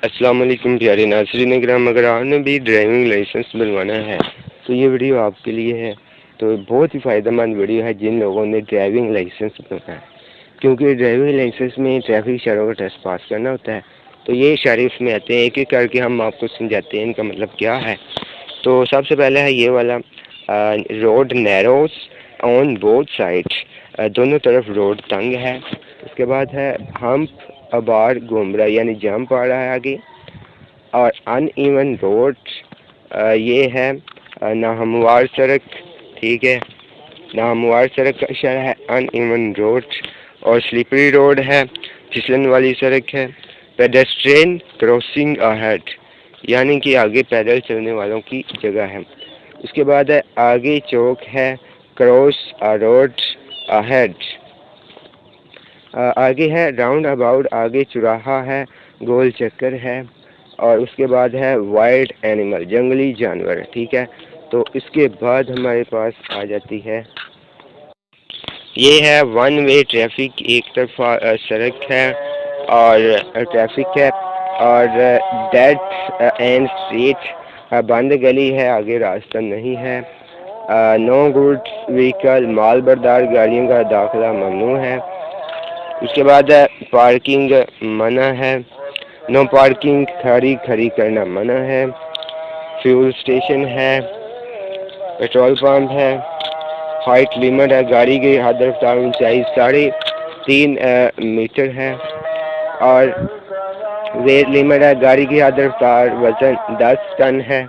السلام علیکم پیارے ناظرین اکرام، اگر آپ نے بھی ڈرائیونگ لائسنس بنوانا ہے تو یہ ویڈیو آپ کے لیے ہے۔ تو بہت ہی فائدہ مند ویڈیو ہے جن لوگوں نے ڈرائیونگ لائسنس بنوانا ہے، کیونکہ ڈرائیونگ لائسنس میں ٹریفک اشاروں کا ٹیسٹ پاس کرنا ہوتا ہے۔ تو یہ اشارے اس میں آتے ہیں، ایک ایک کر کے ہم آپ کو سمجھاتے ہیں ان کا مطلب کیا ہے۔ تو سب سے پہلے ہے یہ والا روڈ نیروز آن بوتھ سائڈ، دونوں طرف روڈ تنگ ہے۔ اس کے بعد ہے ہمپ ابار گھوم رہا ہے، یعنی جمپ آ رہا ہے آگے۔ اور ان ایون روڈ، یہ ہے ناہموار سڑک، ٹھیک ہے، ناہموار سڑک کا اشارہ ہے ان ایون روڈ۔ اور سلپری روڈ ہے، پھسلن والی سڑک ہے۔ پیڈسٹرین کراسنگ اہیڈ، یعنی کہ آگے پیدل چلنے والوں کی جگہ ہے۔ اس کے بعد ہے آگے چوک ہے، کراس روڈ اہیڈ۔ آگے ہے راؤنڈ اباؤٹ، آگے چوراہا ہے، گول چکر ہے۔ اور اس کے بعد ہے وائلڈ اینیمل، جنگلی جانور، ٹھیک ہے۔ تو اس کے بعد ہمارے پاس آ جاتی ہے، یہ ہے ون وے ٹریفک، ایک طرفہ سڑک ہے اور ٹریفک ہے۔ اور ڈیڈ اینڈ اسٹریٹ، بند گلی ہے، آگے راستہ نہیں ہے۔ نو گڈس وہیکل، مال بردار گاڑیوں کا داخلہ ممنوع ہے۔ اس کے بعد پارکنگ منع ہے، نو پارکنگ، کھڑی کرنا منع ہے۔ فیول اسٹیشن ہے، پیٹرول پمپ ہے۔ ہائٹ لیمٹ ہے، گاڑی کی حد رفتار اونچائی 3.5 میٹر ہے۔ اور ویٹ لیمٹ ہے، گاڑی کی حد رفتار وزن 10 ٹن ہے۔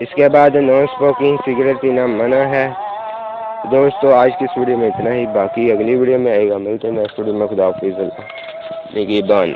اس کے بعد نو اسموکنگ، سگریٹ پینا منع ہے۔ دوستو آج کی اس ویڈیو میں اتنا ہی، باقی اگلی ویڈیو میں آئے گا، ملتے ہیں نیکسٹ ویڈیو میں۔ خدا حافظ، نگہبان۔